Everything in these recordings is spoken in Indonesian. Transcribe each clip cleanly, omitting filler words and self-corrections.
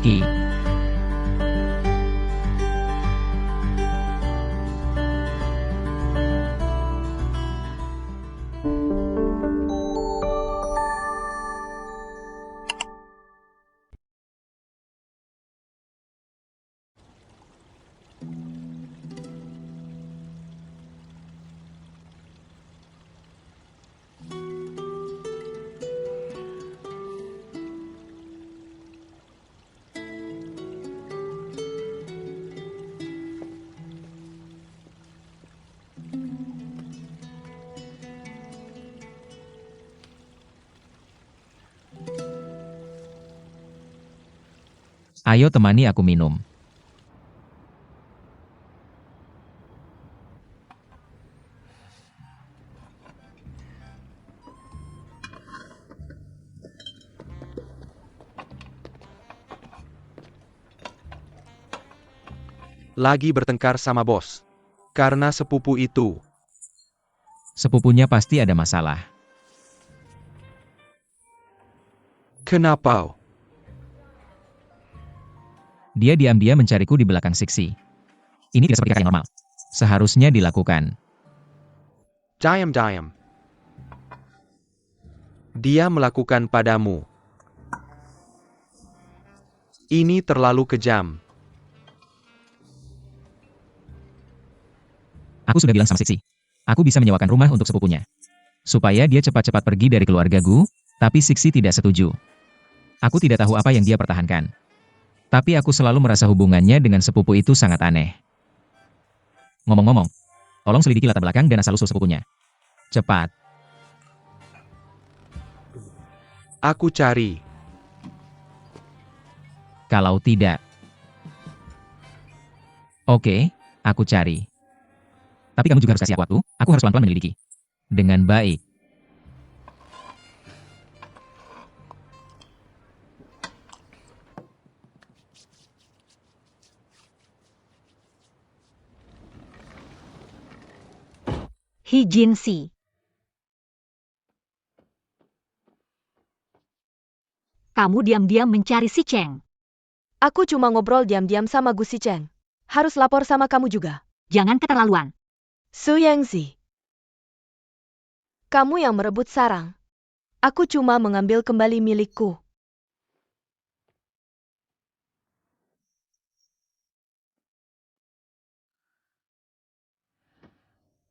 laki-laki. Ayo temani aku minum. Lagi bertengkar sama bos. Karena sepupu itu. Sepupunya pasti ada masalah. Kenapa? Dia diam-diam mencariku di belakang Siksi. Ini tidak seperti kakak yang normal. Seharusnya dilakukan. Diam-diam. Dia melakukan padamu. Ini terlalu kejam. Aku sudah bilang sama Siksi. Aku bisa menyewakan rumah untuk sepupunya. Supaya dia cepat-cepat pergi dari keluargaku, tapi Siksi tidak setuju. Aku tidak tahu apa yang dia pertahankan. Tapi aku selalu merasa hubungannya dengan sepupu itu sangat aneh. Ngomong-ngomong, tolong selidiki latar belakang dan asal-usul sepupunya. Cepat. Aku cari. Kalau tidak. Oke, aku cari. Tapi kamu juga harus kasih aku waktu, aku harus pelan-pelan menyelidiki. Dengan baik. Hee Jin-si. Kamu diam-diam mencari si Cheng. Aku cuma ngobrol diam-diam sama Gu Si Cheng. Harus lapor sama kamu juga. Jangan keterlaluan. Su Yangzi. Kamu yang merebut sarang. Aku cuma mengambil kembali milikku.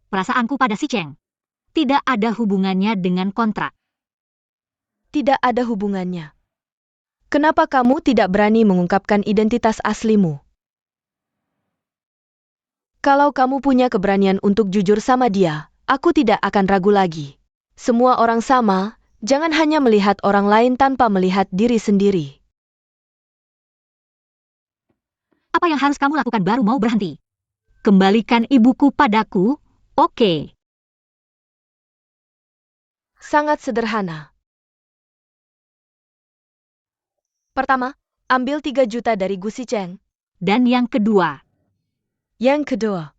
Perasaanku pada si Cheng tidak ada hubungannya dengan kontrak. Tidak ada hubungannya. Kenapa kamu tidak berani mengungkapkan identitas aslimu? Kalau kamu punya keberanian untuk jujur sama dia, aku tidak akan ragu lagi. Semua orang sama, jangan hanya melihat orang lain tanpa melihat diri sendiri. Apa yang harus kamu lakukan baru mau berhenti? Kembalikan ibuku padaku, oke. Sangat sederhana. Pertama, ambil 3 juta dari Gu Si Cheng. Dan yang kedua, Yang kedua,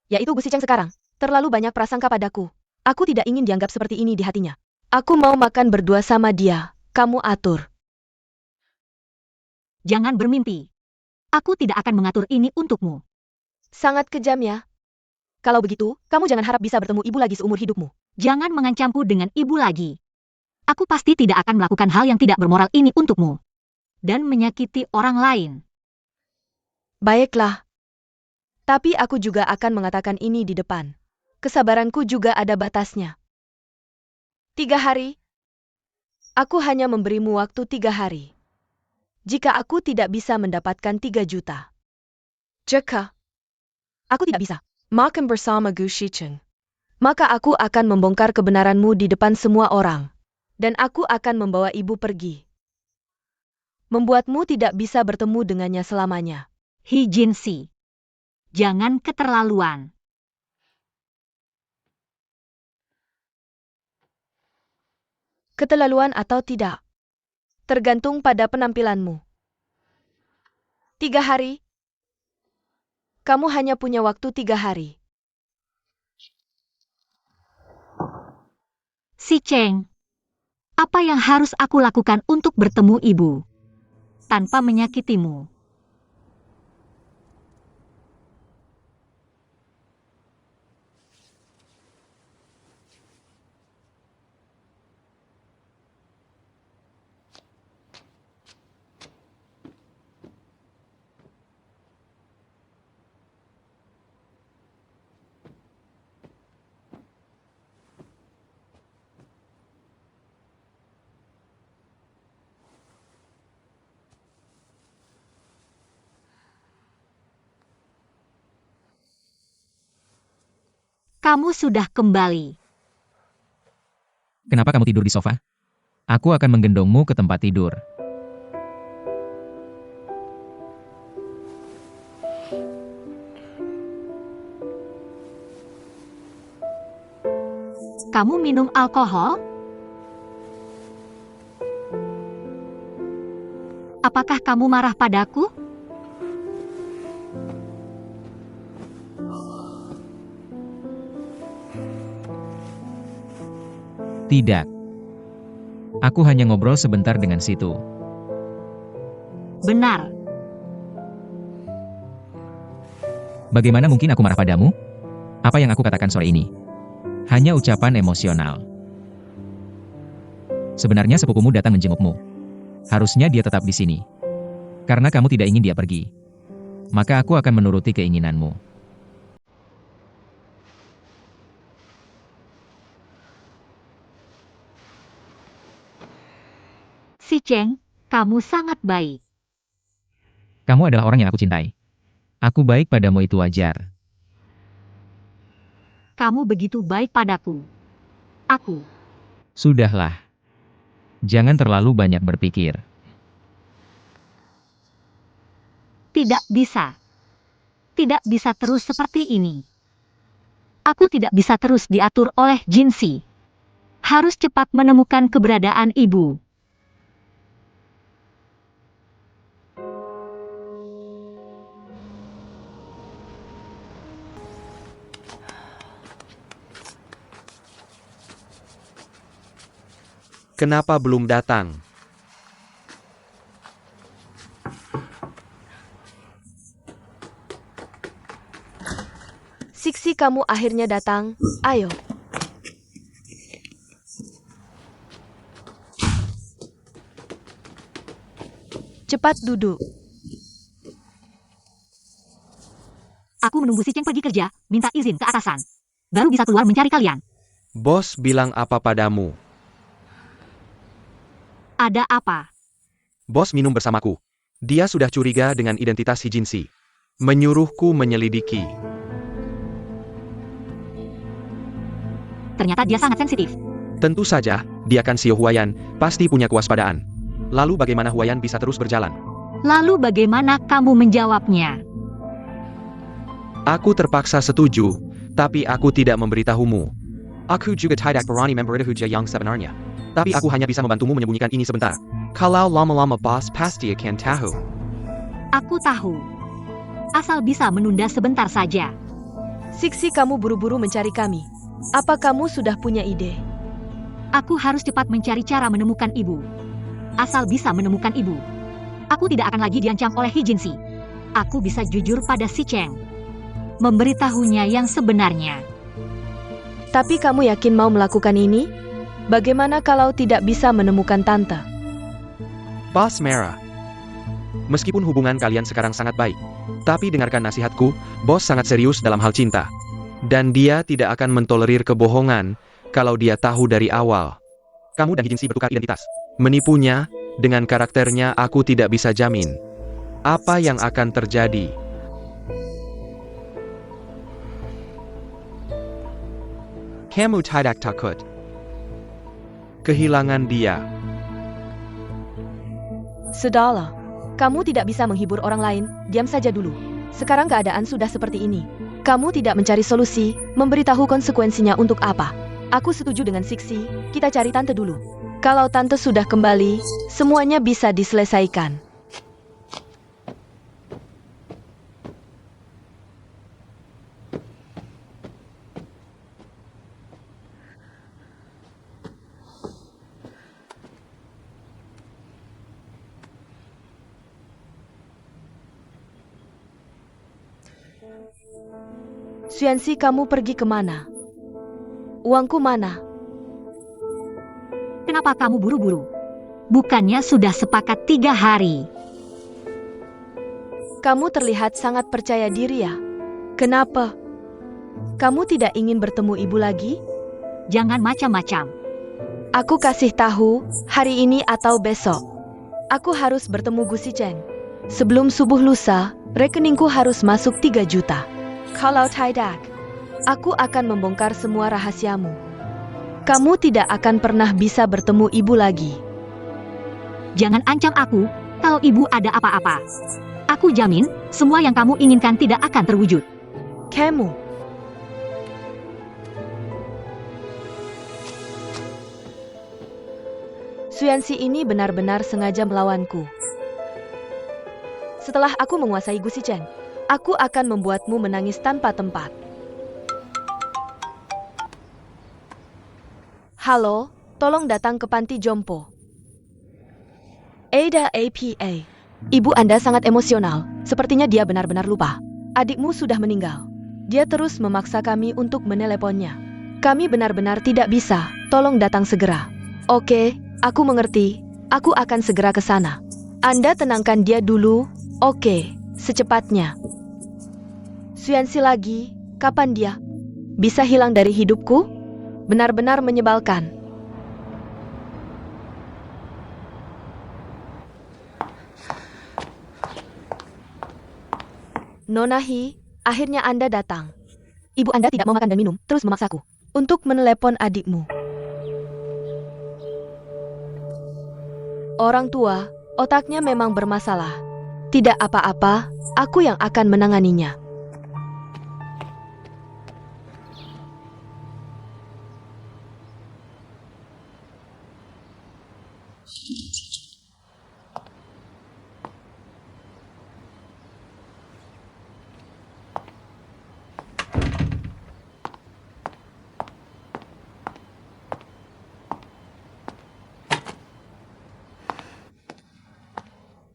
yaitu Gu Si Cheng sekarang terlalu banyak prasangka padaku. Aku tidak ingin dianggap seperti ini di hatinya. Aku mau makan berdua sama dia, kamu atur. jangan bermimpi. Aku tidak akan mengatur ini untukmu. Sangat kejam ya. Kalau begitu, kamu jangan harap bisa bertemu ibu lagi seumur hidupmu. Jangan mengancamku dengan ibu lagi. Aku pasti tidak akan melakukan hal yang tidak bermoral ini untukmu. Dan menyakiti orang lain. Baiklah. Tapi aku juga akan mengatakan ini di depan. Kesabaranku juga ada batasnya. 3 hari. Aku hanya memberimu waktu 3 hari. Jika aku tidak bisa mendapatkan 3 juta. Jika aku tidak bisa makan bersama Gu Si Cheng, maka aku akan membongkar kebenaranmu di depan semua orang. Dan aku akan membawa ibu pergi. Membuatmu tidak bisa bertemu dengannya selamanya. Hee Jin-si. Jangan keterlaluan. Keterlaluan atau tidak, tergantung pada penampilanmu. 3 hari. Kamu hanya punya waktu 3 hari. Si Cheng. Apa yang harus aku lakukan untuk bertemu ibu? tanpa menyakitimu. Kamu sudah kembali. Kenapa kamu tidur di sofa? Aku akan menggendongmu ke tempat tidur. Kamu minum alkohol? Apakah kamu marah padaku? Tidak. Aku hanya ngobrol sebentar dengan situ. Benar. Bagaimana mungkin aku marah padamu? Apa yang aku katakan sore ini? Hanya ucapan emosional. Sebenarnya sepupumu datang menjengukmu. Harusnya dia tetap di sini. Karena kamu tidak ingin dia pergi. Maka aku akan menuruti keinginanmu. Si Cheng, kamu sangat baik. Kamu adalah orang yang aku cintai. Aku baik padamu, itu wajar. Kamu begitu baik padaku. Aku. Sudahlah. Jangan terlalu banyak berpikir. Tidak bisa. Tidak bisa terus seperti ini. Aku tidak bisa terus diatur oleh Jinsi. Harus cepat menemukan keberadaan ibu. Kenapa belum datang? Siksi, kamu akhirnya datang. Ayo. Cepat duduk. Aku menunggu si Cheng pergi kerja, minta izin ke atasan. Baru bisa keluar mencari kalian. Bos bilang apa padamu? Ada apa? Bos minum bersamaku. Dia sudah curiga dengan identitas si Jinsi. Menyuruhku menyelidiki. Ternyata dia sangat sensitif. Tentu saja, dia kan Sio Huayan, pasti punya kewaspadaan. Lalu bagaimana Huayan bisa terus berjalan? Lalu bagaimana kamu menjawabnya? Aku terpaksa setuju, tapi aku tidak memberitahumu. Aku juga tidak berani memberitahu yang sebenarnya. Tapi aku hanya bisa membantumu menyembunyikan ini sebentar. Kalau lama-lama bos pasti akan tahu. Aku tahu. Asal bisa menunda sebentar saja. Siksi, kamu buru-buru mencari kami. Apa kamu sudah punya ide? Aku harus cepat mencari cara menemukan ibu. Asal bisa menemukan ibu, aku tidak akan lagi diancam oleh Hijinsi. Aku bisa jujur pada si Cheng. Memberitahunya yang sebenarnya. Tapi kamu yakin mau melakukan ini? Bagaimana kalau tidak bisa menemukan tante? Bos merah. Meskipun hubungan kalian sekarang sangat baik, tapi dengarkan nasihatku, bos sangat serius dalam hal cinta. Dan dia tidak akan mentolerir kebohongan kalau dia tahu dari awal. Kamu dan Hijinsi bertukar identitas. Menipunya, dengan karakternya aku tidak bisa jamin. Apa yang akan terjadi? Kamu tidak takut kehilangan dia. Sudahlah. Kamu tidak bisa menghibur orang lain, diam saja dulu. Sekarang keadaan sudah seperti ini. Kamu tidak mencari solusi, memberitahu konsekuensinya untuk apa. Aku setuju dengan Siksi, kita cari tante dulu. Kalau tante sudah kembali, semuanya bisa diselesaikan. Xuanxi, kamu pergi kemana? Uangku mana? Kenapa kamu buru-buru? Bukannya sudah sepakat 3 hari? Kamu terlihat sangat percaya diri ya. Kenapa? Kamu tidak ingin bertemu ibu lagi? Jangan macam-macam. Aku kasih tahu, hari ini atau besok. Aku harus bertemu Gu Xicheng. Sebelum subuh lusa, rekeningku harus masuk 3 juta. Kalau tidak, aku akan membongkar semua rahasiamu. Kamu tidak akan pernah bisa bertemu ibu lagi. Jangan ancam aku, kalau ibu ada apa-apa. Aku jamin, semua yang kamu inginkan tidak akan terwujud. Kamu. Xuanxi ini benar-benar sengaja melawanku. Setelah aku menguasai Gu Xicheng, aku akan membuatmu menangis tanpa tempat. Halo, tolong datang ke panti jompo. Ada APA. Ibu Anda sangat emosional, sepertinya dia benar-benar lupa. Adikmu sudah meninggal. Dia terus memaksa kami untuk meneleponnya. Kami benar-benar tidak bisa, tolong datang segera. Oke, aku mengerti, aku akan segera ke sana. Anda tenangkan dia dulu, oke, secepatnya. Xuanxi lagi, kapan dia bisa hilang dari hidupku? Benar-benar menyebalkan. Nona He, akhirnya Anda datang. Ibu Anda tidak mau makan dan minum, terus memaksaku untuk menelepon adikmu. Orang tua, otaknya memang bermasalah. Tidak apa-apa, aku yang akan menanganinya.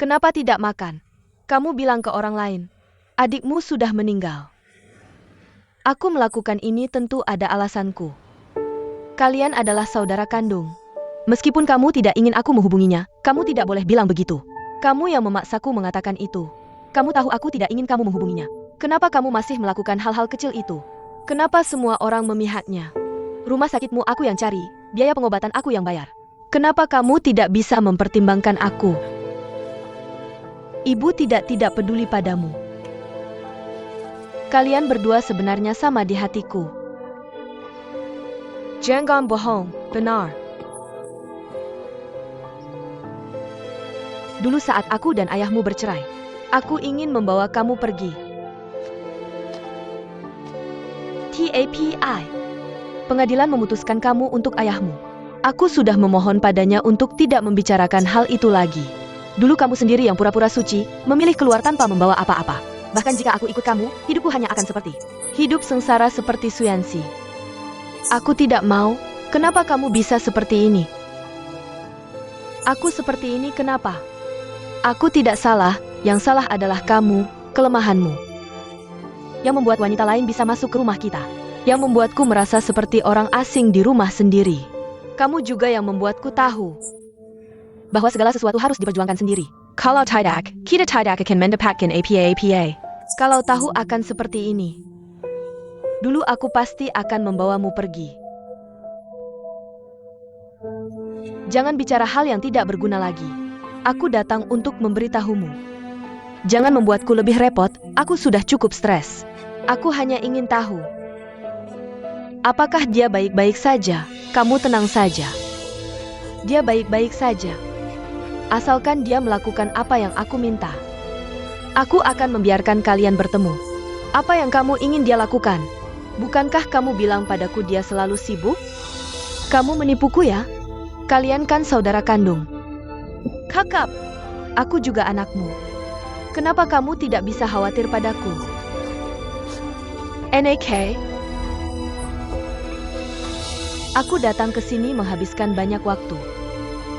Kenapa tidak makan? Kamu bilang ke orang lain, adikmu sudah meninggal. Aku melakukan ini tentu ada alasanku. Kalian adalah saudara kandung. Meskipun kamu tidak ingin aku menghubunginya, kamu tidak boleh bilang begitu. Kamu yang memaksaku mengatakan itu. Kamu tahu aku tidak ingin kamu menghubunginya. Kenapa kamu masih melakukan hal-hal kecil itu? Kenapa semua orang memihaknya? Rumah sakitmu aku yang cari, biaya pengobatan aku yang bayar. Kenapa kamu tidak bisa mempertimbangkan aku? Ibu tidak peduli padamu. Kalian berdua sebenarnya sama di hatiku. Jangan bohong, benar. Dulu saat aku dan ayahmu bercerai, aku ingin membawa kamu pergi. TAPI. Pengadilan memutuskan kamu untuk ayahmu. Aku sudah memohon padanya untuk tidak membicarakan hal itu lagi. Dulu kamu sendiri yang pura-pura suci, memilih keluar tanpa membawa apa-apa. Bahkan jika aku ikut kamu, hidupku hanya akan seperti hidup sengsara seperti Xuanxi. Aku tidak mau, kenapa kamu bisa seperti ini? Aku seperti ini kenapa? Aku tidak salah, yang salah adalah kamu, kelemahanmu. Yang membuat wanita lain bisa masuk ke rumah kita. Yang membuatku merasa seperti orang asing di rumah sendiri. Kamu juga yang membuatku tahu bahwa segala sesuatu harus diperjuangkan sendiri. Kalau tidak, kita tidak akan mendapatkan apa-apa. Kalau tahu akan seperti ini, dulu aku pasti akan membawamu pergi. Jangan bicara hal yang tidak berguna lagi. Aku datang untuk memberitahumu. Jangan membuatku lebih repot, aku sudah cukup stres. Aku hanya ingin tahu, apakah dia baik-baik saja? Kamu tenang saja. Dia baik-baik saja. Asalkan dia melakukan apa yang aku minta. Aku akan membiarkan kalian bertemu. Apa yang kamu ingin dia lakukan? Bukankah kamu bilang padaku dia selalu sibuk? Kamu menipuku ya? Kalian kan saudara kandung. Kakak, aku juga anakmu. Kenapa kamu tidak bisa khawatir padaku? NAK, aku datang ke sini menghabiskan banyak waktu.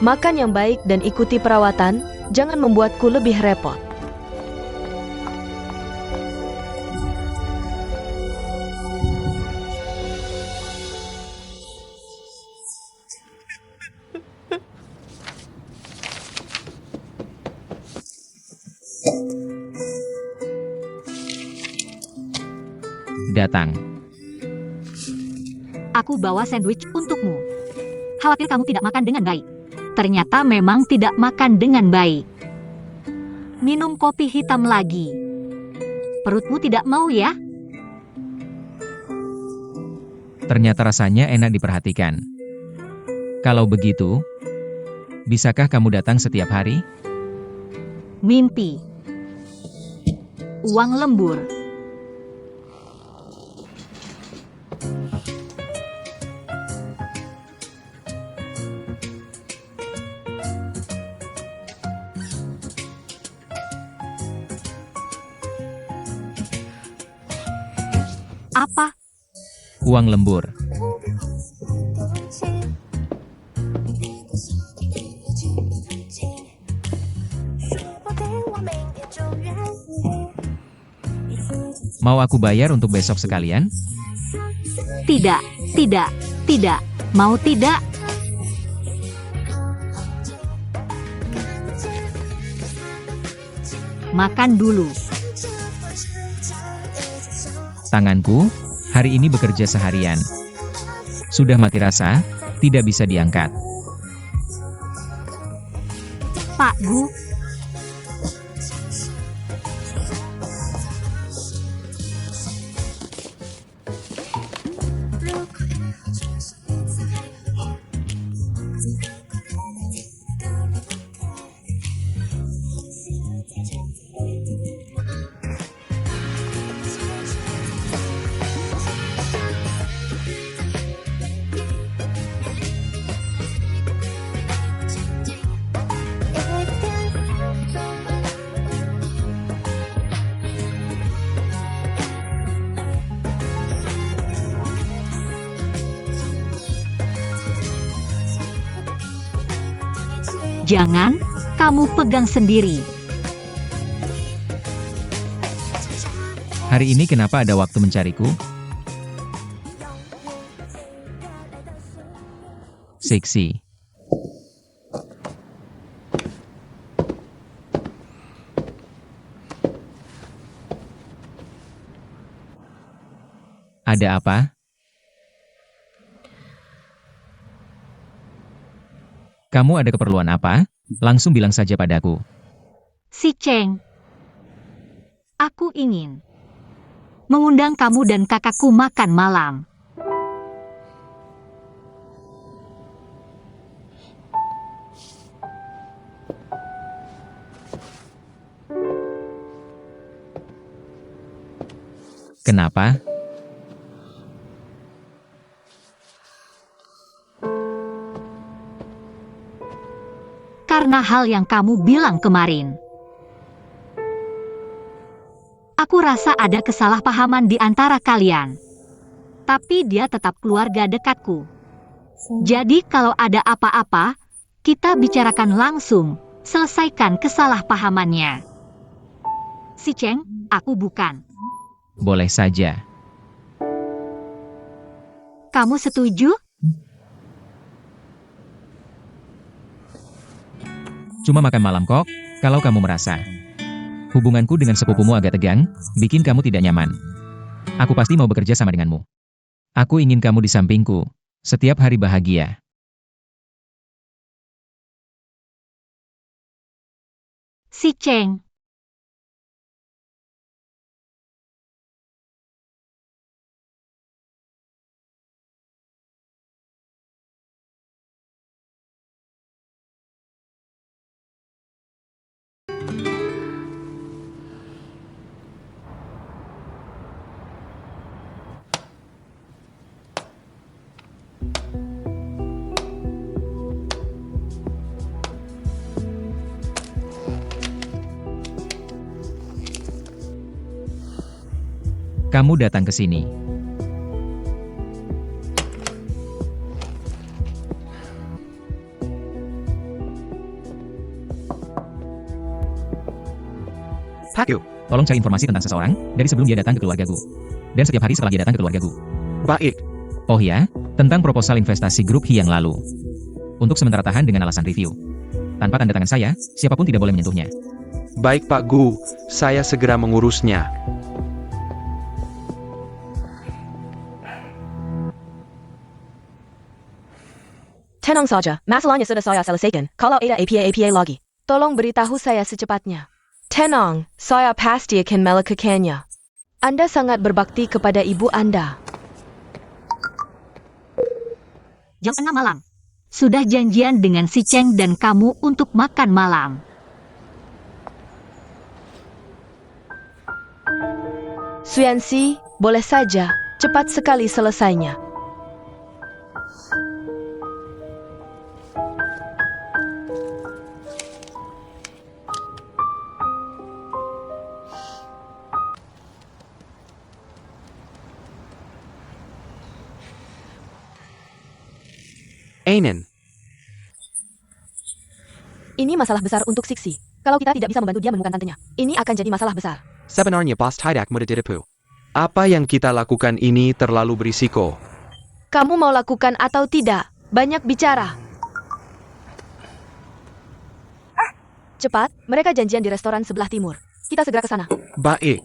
Makan yang baik dan ikuti perawatan, jangan membuatku lebih repot. Datang. Aku bawa sandwich untukmu. Khawatir kamu tidak makan dengan baik. Ternyata memang tidak makan dengan baik. Minum kopi hitam lagi. Perutmu tidak mau ya? Ternyata rasanya enak diperhatikan. Kalau begitu, bisakah kamu datang setiap hari? Mimpi. Uang lembur. Apa? Uang lembur. Mau aku bayar untuk besok sekalian? Tidak, tidak, tidak. Mau tidak? Makan dulu. Tanganku, hari ini bekerja seharian. Sudah mati rasa, tidak bisa diangkat. Pak Gu, jangan, kamu pegang sendiri. Hari ini kenapa ada waktu mencariku? Seksi. Ada apa? Kamu ada keperluan apa? Langsung bilang saja padaku. Si Cheng. Aku ingin mengundang kamu dan kakakku makan malam. Kenapa? Karena hal yang kamu bilang kemarin. Aku rasa ada kesalahpahaman di antara kalian. Tapi dia tetap keluarga dekatku. Jadi kalau ada apa-apa, kita bicarakan langsung, selesaikan kesalahpahamannya. Si Cheng, aku bukan. Boleh saja. Kamu setuju? Cuma makan malam kok, kalau kamu merasa hubunganku dengan sepupumu agak tegang, bikin kamu tidak nyaman. Aku pasti mau bekerja sama denganmu. Aku ingin kamu di sampingku, setiap hari bahagia. Si Cheng. Kamu datang ke sini. Pak Gu. Tolong cari informasi tentang seseorang, dari sebelum dia datang ke keluargaku. Dan setiap hari setelah dia datang ke keluargaku. Baik. Oh ya, tentang proposal investasi grup Hi yang lalu. Untuk sementara tahan dengan alasan review. Tanpa tanda tangan saya, siapapun tidak boleh menyentuhnya. Baik Pak Gu, saya segera mengurusnya. Tenang saja, masalahnya sudah saya selesaikan. Kalau ada APA lagi. Tolong beritahu saya secepatnya. Tenang, saya pasti akan melakukannya. Anda sangat berbakti kepada ibu Anda. Jam 6 malam. Sudah janjian dengan si Cheng dan kamu untuk makan malam. Xuanxi, boleh saja, cepat sekali selesainya. Einen, Ini masalah besar untuk Sixi. Kalau kita tidak bisa membantu dia menemukan tantenya, ini akan jadi masalah besar. sebenarnya Bos tidak mudah ditipu. Apa yang kita lakukan ini terlalu berisiko. Kamu mau lakukan atau tidak? Banyak bicara. Cepat, mereka janjian di restoran sebelah timur. Kita segera ke sana. Baik.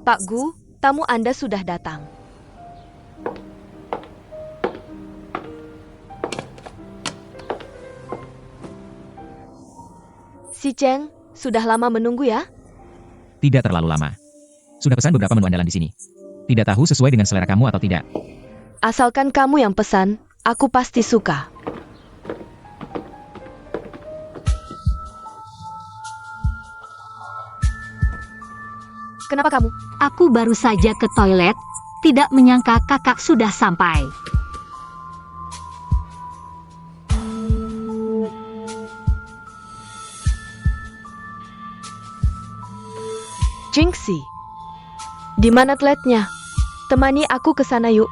Pak Gu, tamu Anda sudah datang. Si Cheng, sudah lama menunggu ya? Tidak terlalu lama. Sudah pesan beberapa menu andalan di sini. Tidak tahu sesuai dengan selera kamu atau tidak. Asalkan kamu yang pesan, aku pasti suka. Kenapa kamu? Aku baru saja ke toilet, tidak menyangka kakak sudah sampai. Jinxie. Di mana toiletnya? Temani aku ke sana yuk.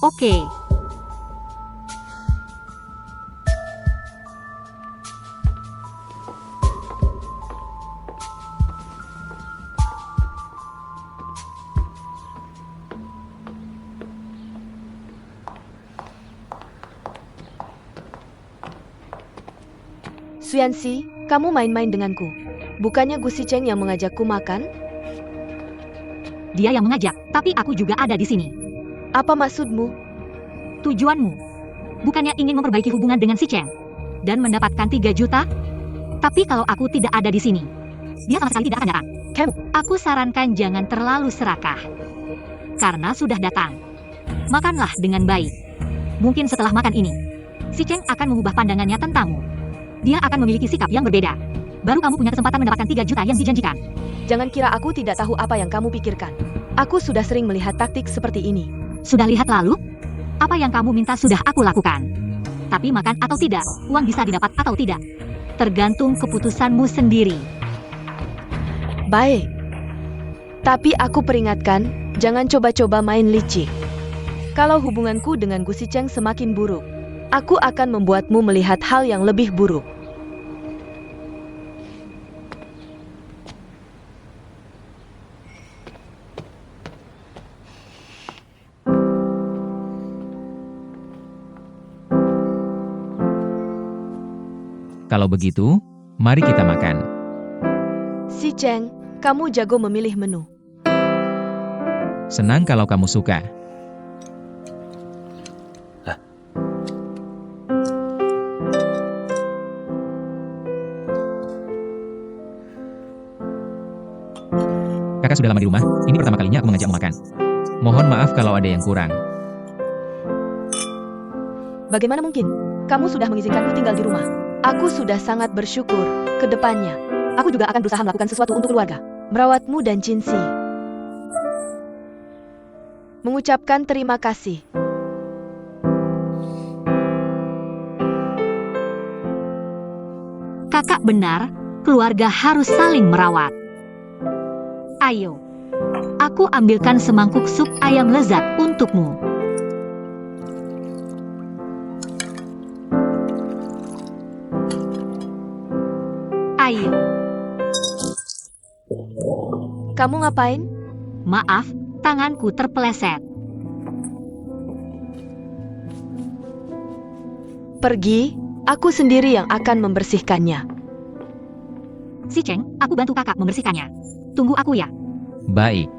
Oke, Xuanxi, kamu main-main denganku. Bukannya Gu Sicheng yang mengajakku makan? dia yang mengajak, tapi aku juga ada di sini. Apa maksudmu? Tujuanmu, bukannya ingin memperbaiki hubungan dengan si Cheng dan mendapatkan 3 juta? Tapi kalau aku tidak ada di sini, dia sama sekali tidak akan datang. Aku sarankan jangan terlalu serakah. Karena sudah datang. Makanlah dengan baik. Mungkin setelah makan ini, si Cheng akan mengubah pandangannya tentangmu. Dia akan memiliki sikap yang berbeda. Baru kamu punya kesempatan mendapatkan 3 juta yang dijanjikan. Jangan kira aku tidak tahu apa yang kamu pikirkan. Aku sudah sering melihat taktik seperti ini. Sudah lihat lalu? Apa yang kamu minta sudah aku lakukan. Tapi makan atau tidak, uang bisa didapat atau tidak. Tergantung keputusanmu sendiri. Baik. Tapi aku peringatkan, jangan coba-coba main licik. Kalau hubunganku dengan Gu Sicheng semakin buruk, aku akan membuatmu melihat hal yang lebih buruk. Kalau begitu, mari kita makan. Si Cheng, kamu jago memilih menu. Senang kalau kamu suka. Kakak sudah lama di rumah, ini pertama kalinya aku mengajakmu makan. Mohon maaf kalau ada yang kurang. Bagaimana mungkin? Kamu sudah mengizinkanku tinggal di rumah. Aku sudah sangat bersyukur. Ke depannya, aku juga akan berusaha melakukan sesuatu untuk keluarga. Merawatmu dan Jinxie. Mengucapkan terima kasih. Kakak benar, keluarga harus saling merawat. Ayo, aku ambilkan semangkuk sup ayam lezat untukmu. Ayo, Kamu ngapain? maaf, tanganku terpeleset. pergi, aku sendiri yang akan membersihkannya. Si Cheng, aku bantu kakak membersihkannya. Tunggu aku ya. Baik.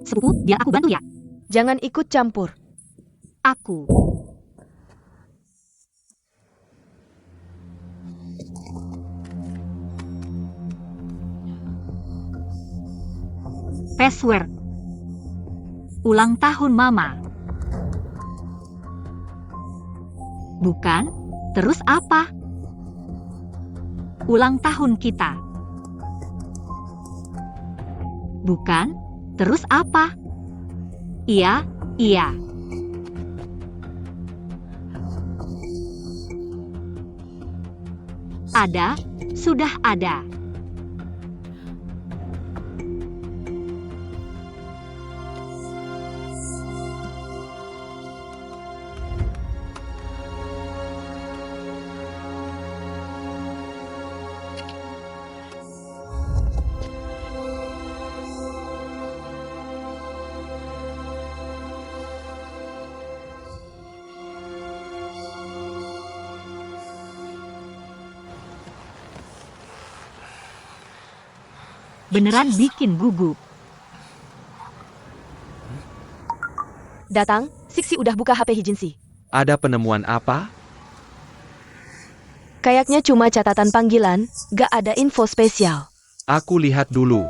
Sepupu, biar aku bantu ya. Jangan ikut campur. Aku. Password. Ulang tahun Mama. Bukan? Terus apa? Ulang tahun kita. Bukan? Terus apa? Iya, iya. Ada, sudah ada. Beneran bikin gugup. Datang, Sixi udah buka HP Hijinsi. Ada penemuan apa? Kayaknya cuma catatan panggilan, gak ada info spesial. Aku lihat dulu.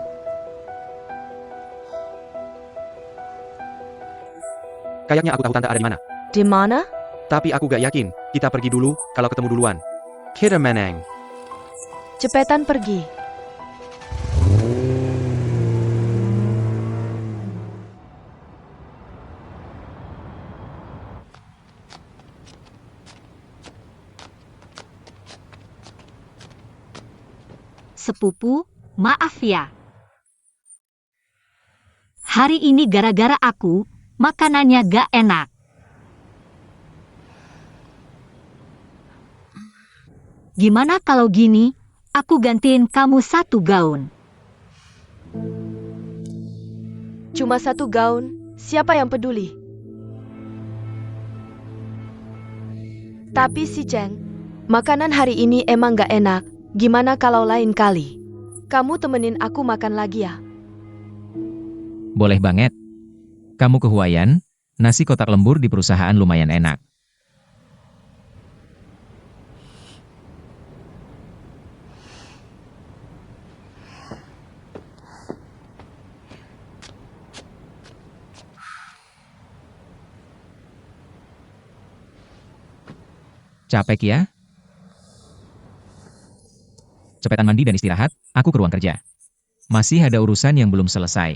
Kayaknya aku tahu tante ada di mana. Di mana? Tapi aku gak yakin. Kita pergi dulu, kalau ketemu duluan. Kita menang. Cepetan pergi. Sepupu, maaf ya. Hari ini gara-gara aku, makanannya gak enak. Gimana kalau gini, aku gantiin kamu 1 gaun. Cuma 1 gaun, siapa yang peduli? Tapi si Cheng, makanan hari ini emang gak enak. Gimana kalau lain kali? Kamu temenin aku makan lagi ya? Boleh banget. Kamu ke Huayan, nasi kotak lembur di perusahaan lumayan enak. Capek ya? Cepetan mandi dan istirahat, aku ke ruang kerja. Masih ada urusan yang belum selesai.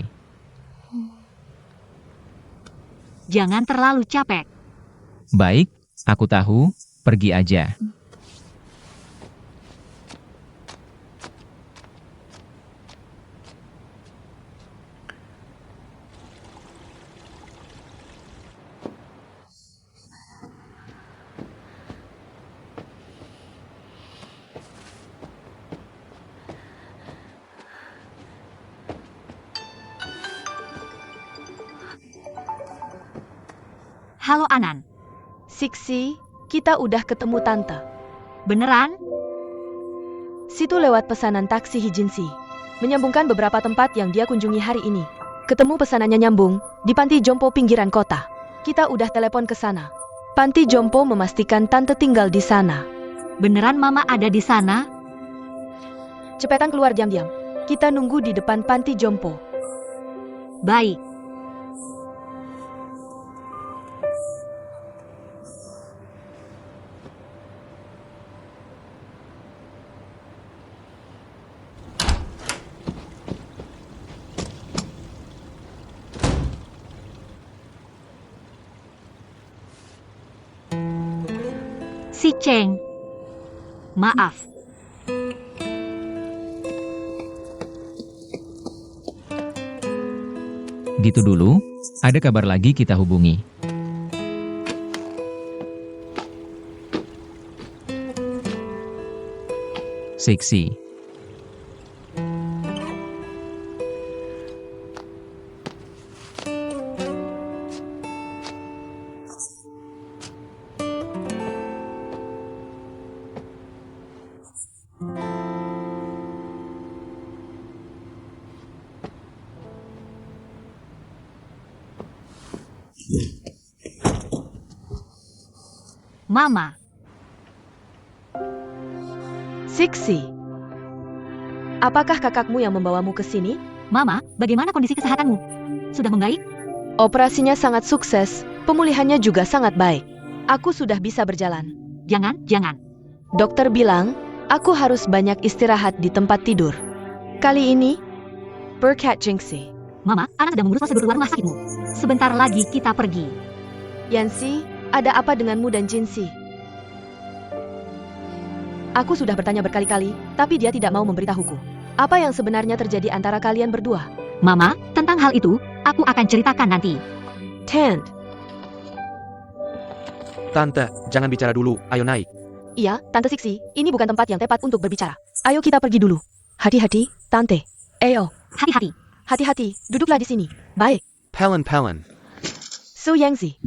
Jangan terlalu capek. Baik, aku tahu, pergi aja. Halo Anan. Sixi, kita udah ketemu tante. Beneran? Situ lewat pesanan taksi Hijinsi. Menyambungkan beberapa tempat yang dia kunjungi hari ini. Ketemu pesanannya nyambung, di panti jompo pinggiran kota. Kita udah telepon ke sana. Panti jompo memastikan tante tinggal di sana. Beneran Mama ada di sana? Cepetan keluar diam-diam. Kita nunggu di depan panti jompo. Baik. Si Cheng. Maaf. Gitu dulu, ada kabar lagi kita hubungi. Sixi. Mama, Sixi. Apakah kakakmu yang membawamu ke sini? Mama, bagaimana kondisi kesehatanmu? Sudah membaik? Operasinya sangat sukses, pemulihannya juga sangat baik. Aku sudah bisa berjalan. Jangan. Dokter bilang, aku harus banyak istirahat di tempat tidur. Kali ini, berkat Jinxi. Mama, Ana sedang mengurus prosedur luar rumah sakitmu. Sebentar lagi kita pergi. Yancy, ada apa denganmu dan Jinxi? Aku sudah bertanya berkali-kali, tapi dia tidak mau memberitahuku. Apa yang sebenarnya terjadi antara kalian berdua? Mama, tentang hal itu, aku akan ceritakan nanti. Tant. Tante, jangan bicara dulu, ayo naik. Iya, Tante Sixi, ini bukan tempat yang tepat untuk berbicara. Ayo kita pergi dulu. Hati-hati, Tante. Ayo, Hati-hati. hati-hati, duduklah di sini. Baik. Pelen. Su Yangzi.